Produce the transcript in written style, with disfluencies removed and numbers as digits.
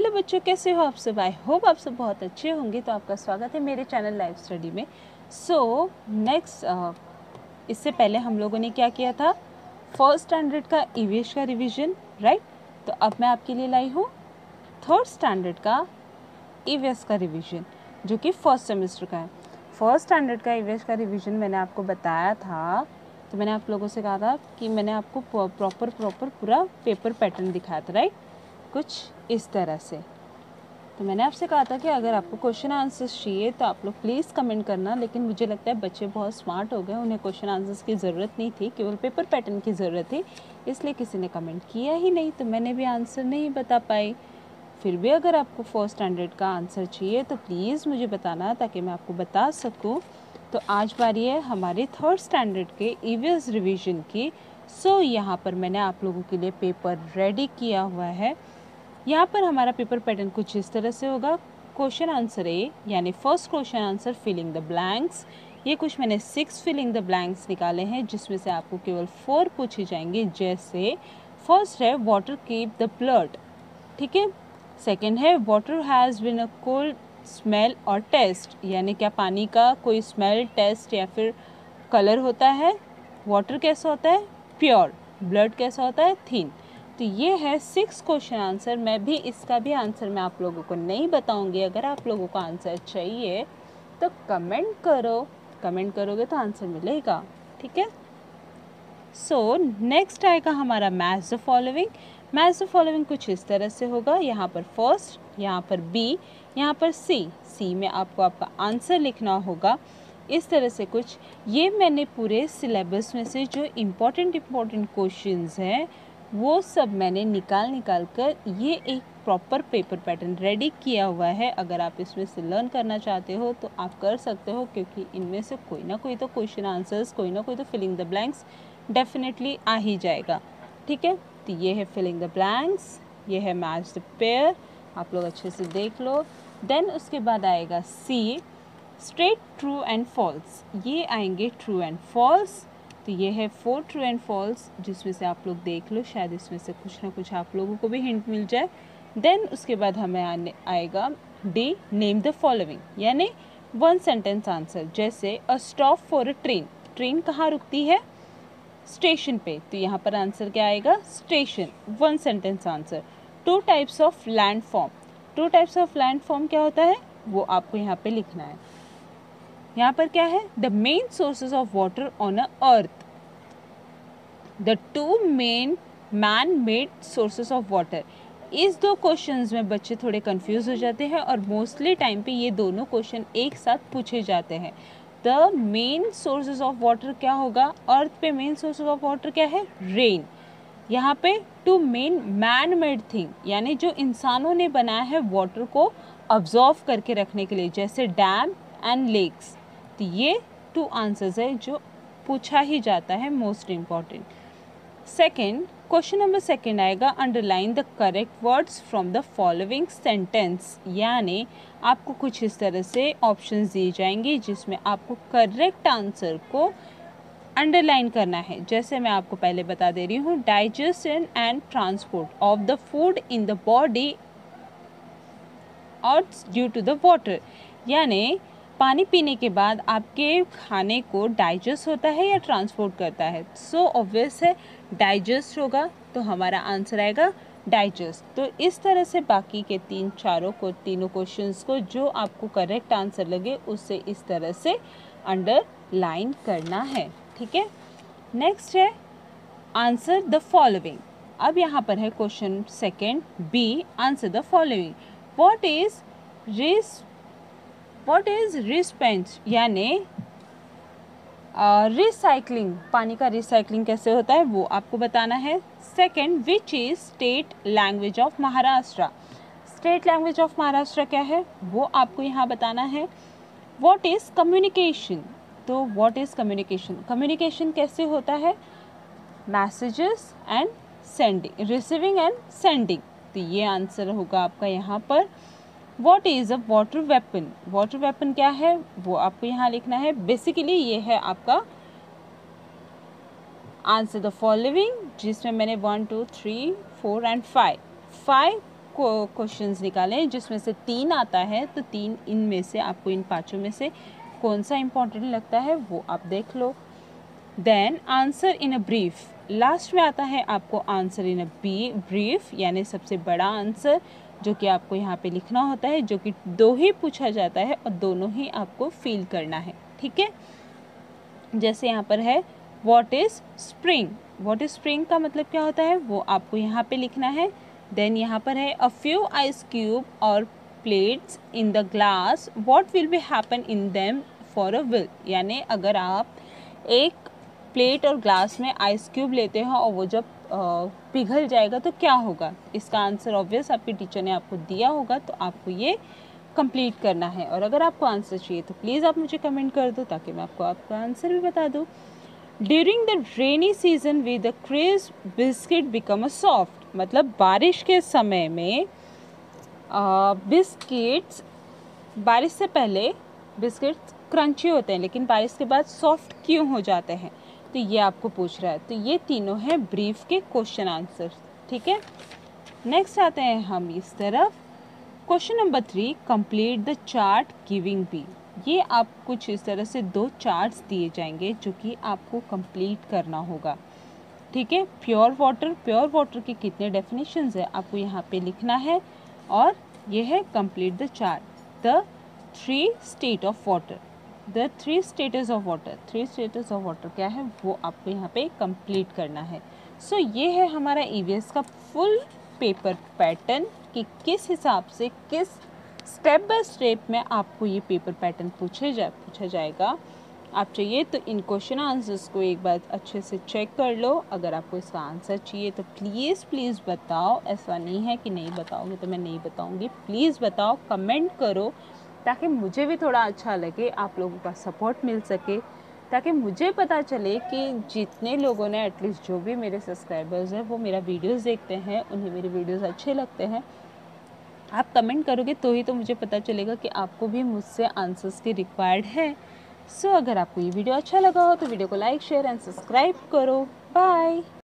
Hello बच्चों, कैसे हो आप सब? आई होप आप सब बहुत अच्छे होंगे। तो आपका स्वागत है मेरे चैनल लाइव स्टडी में। नेक्स्ट इससे पहले हम लोगों ने क्या किया था? फर्स्ट स्टैंडर्ड का ईवीएस का रिवीजन, राइट। तो अब मैं आपके लिए लाई हूँ थर्ड स्टैंडर्ड का ईवीएस का रिवीजन, जो कि फर्स्ट सेमेस्टर का है। फर्स्ट स्टैंडर्ड का ईवीएस का रिवीजन मैंने आपको बताया था, तो मैंने आप लोगों से कहा था कि मैंने आपको प्रॉपर पूरा पेपर पैटर्न दिखाया था, राइट, कुछ इस तरह से। तो मैंने आपसे कहा था कि अगर आपको क्वेश्चन आंसर्स चाहिए तो आप लोग प्लीज़ कमेंट करना, लेकिन मुझे लगता है बच्चे बहुत स्मार्ट हो गए, उन्हें क्वेश्चन आंसर्स की ज़रूरत नहीं थी, केवल पेपर पैटर्न की ज़रूरत थी, इसलिए किसी ने कमेंट किया ही नहीं, तो मैंने भी आंसर नहीं बता पाई। फिर भी अगर आपको फर्स्ट स्टैंडर्ड का आंसर चाहिए तो प्लीज़ मुझे बताना, ताकि मैं आपको बता सकूँ। तो आज बारी है हमारे थर्ड स्टैंडर्ड के ईवीएस रिवीजन की। यहाँ पर मैंने आप लोगों के लिए पेपर रेडी किया हुआ है। यहाँ पर हमारा पेपर पैटर्न कुछ इस तरह से होगा। क्वेश्चन आंसर ए, यानी first question answer filling the blanks. ये कुछ मैंने 6 फिलिंग द ब्लैंक्स निकाले हैं, जिसमें से आपको केवल 4 पूछे जाएंगे। जैसे फर्स्ट है वाटर कीप द ब्लड, ठीक है। सेकेंड है water has been a cold smell और टेस्ट, यानी क्या पानी का कोई स्मेल, टेस्ट या फिर कलर होता है। वाटर कैसा होता है? प्योर। ब्लड कैसा होता है? थिन। तो ये है 6 क्वेश्चन आंसर। मैं भी इसका भी आंसर मैं आप लोगों को नहीं बताऊंगी। अगर आप लोगों को आंसर चाहिए तो कमेंट करो, कमेंट करोगे तो आंसर मिलेगा, ठीक है। नेक्स्ट आएगा हमारा match the following. Match the following कुछ इस तरह से होगा। यहाँ पर फर्स्ट, यहाँ पर बी, यहाँ पर सी में आपको आपका आंसर लिखना होगा। इस तरह से कुछ ये मैंने पूरे सिलेबस में से जो इम्पोर्टेंट क्वेश्चंस हैं वो सब मैंने निकाल कर ये एक प्रॉपर पेपर पैटर्न रेडी किया हुआ है। अगर आप इसमें से लर्न करना चाहते हो तो आप कर सकते हो, क्योंकि इनमें से कोई ना कोई तो क्वेश्चन आंसर्स, कोई ना कोई तो फिलिंग द ब्लैंक्स डेफिनेटली आ ही जाएगा, ठीक है। तो ये है फिलिंग द ब्लैंक्स, ये है मैच द पेयर, आप लोग अच्छे से देख लो। देन उसके बाद आएगा सी, स्ट्रेट ट्रू एंड फॉल्स। ये आएंगे ट्रू एंड फॉल्स। तो ये है 4 ट्रू एंड फॉल्स, जिसमें से आप लोग देख लो, शायद इसमें से कुछ ना कुछ आप लोगों को भी हिंट मिल जाए। देन उसके बाद हमें आएगा डी, नेम द फॉलोइंग, यानी 1 सेंटेंस आंसर। जैसे a stop for a train, train कहाँ रुकती है? स्टेशन पे। तो यहाँ पर आंसर क्या आएगा? Station. 1 sentence answer. 2 types of landform, 2 types of landform क्या होता है वो आपको यहाँ पे लिखना है। यहाँ पर क्या है? The main sources of water on a earth, the 2 main man made sources of water. इस 2 क्वेश्चंस में बच्चे थोड़े कंफ्यूज हो जाते हैं, और मोस्टली टाइम पे ये दोनों क्वेश्चन एक साथ पूछे जाते हैं। The main sources of water क्या होगा? अर्थ पे मेन सोर्सेज ऑफ वाटर क्या है? रेन। यहाँ पे 2 मेन मैन मेड थिंग, यानी जो इंसानों ने बनाया है वाटर को ऑब्जॉर्व करके रखने के लिए, जैसे डैम एंड लेक्स। तो ये 2 आंसर्स है जो पूछा ही जाता है, most important. Second, question number second आएगा underline the correct words from the following sentence, यानी आपको कुछ इस तरह से ऑप्शंस दिए जाएंगे, जिसमें आपको करेक्ट आंसर को अंडरलाइन करना है। जैसे मैं आपको पहले बता दे रही हूँ, digestion and transport of the food in the body और ड्यू टू द वाटर, यानी पानी पीने के बाद आपके खाने को डाइजेस्ट होता है या ट्रांसपोर्ट करता है? सो ऑब्वियस है डाइजेस्ट होगा, तो हमारा आंसर आएगा डाइजेस्ट। तो इस तरह से बाकी के तीनों क्वेश्चंस को जो आपको करेक्ट आंसर लगे उससे इस तरह से अंडरलाइन करना है, ठीक है। नेक्स्ट है आंसर द फॉलोइंग। अब यहाँ पर है question second B, answer the following. What is response, यानी रिसाइकलिंग, पानी का रिसाइकलिंग कैसे होता है वो आपको बताना है। Second, which is state language of Maharashtra, state language of Maharashtra क्या है वो आपको यहाँ बताना है। व्हाट इज कम्युनिकेशन, तो व्हाट इज कम्युनिकेशन, कम्युनिकेशन कैसे होता है? Messages and sending, receiving end sending. तो ये आंसर होगा आपका यहाँ पर। What is a water weapon, water weapon क्या है वो आपको यहाँ लिखना है। बेसिकली ये है आपका आंसर द फॉलोइंग, जिसमें मैंने 1 2 3 4 एंड 5 क्वेश्चंस निकाले जिसमें से 3 आता है, तो 3 इनमें से आपको इन 5 में से कौन सा इम्पोर्टेंट लगता है वो आप देख लो। Then answer in a brief, last में आता है आपको आंसर इन अ ब्रीफ, यानी सबसे बड़ा आंसर जो कि आपको यहाँ पे लिखना होता है, जो कि 2 ही पूछा जाता है और दोनों ही आपको फिल करना है, ठीक है। जैसे यहाँ पर है what is spring, what is spring का मतलब क्या होता है वो आपको यहाँ पे लिखना है। देन यहाँ पर है अ फ्यू आइस क्यूब और plates in the glass, what will be happen in them for a will, यानी अगर आप एक प्लेट और ग्लास में आइस क्यूब लेते हो और वो जब पिघल जाएगा तो क्या होगा। इसका आंसर ऑब्वियस आपके टीचर ने आपको दिया होगा, तो आपको ये कंप्लीट करना है। और अगर आपको आंसर चाहिए तो प्लीज़ आप मुझे कमेंट कर दो ताकि मैं आपको आपका आंसर भी बता दूँ। During the rainy season with the crisp biscuit become a soft, मतलब बारिश के समय में बिस्किट्स, बारिश से पहले बिस्किट्स क्रंची होते हैं लेकिन बारिश के बाद सॉफ्ट क्यों हो जाते हैं, तो ये आपको पूछ रहा है। तो ये तीनों हैं ब्रीफ के क्वेश्चन आंसर, ठीक है। नेक्स्ट आते हैं हम इस तरफ। Question number 3, complete the chart giving B. ये आप कुछ इस तरह से 2 चार्ट्स दिए जाएंगे जो कि आपको कंप्लीट करना होगा, ठीक है। प्योर वाटर के कितने डेफिनेशंस है आपको यहाँ पे लिखना है, और ये है complete the chart, the 3 state of water, the 3 status of water, 3 status of water क्या है वो आपको यहाँ पे कंप्लीट करना है। सो ये है हमारा ईवीएस का फुल पेपर पैटर्न कि किस हिसाब से, किस स्टेप बाय स्टेप में आपको ये पेपर पैटर्न पूछा जाएगा। आप चाहिए तो इन क्वेश्चन आंसर्स को एक बार अच्छे से चेक कर लो। अगर आपको इसका आंसर चाहिए तो प्लीज़ बताओ, ऐसा नहीं है कि नहीं बताओगे तो मैं नहीं बताऊंगी, प्लीज़ बताओ, कमेंट करो ताकि मुझे भी थोड़ा अच्छा लगे, आप लोगों का सपोर्ट मिल सके, ताकि मुझे पता चले कि जितने लोगों ने, एटलीस्ट जो भी मेरे सब्सक्राइबर्स हैं वो मेरा वीडियोस देखते हैं, उन्हें मेरे वीडियोस अच्छे लगते हैं। आप कमेंट करोगे तो ही तो मुझे पता चलेगा कि आपको भी मुझसे आंसर्स की रिक्वायर्ड है। सो अगर आपको ये वीडियो अच्छा लगा हो तो वीडियो को लाइक, शेयर एंड सब्सक्राइब करो। बाय।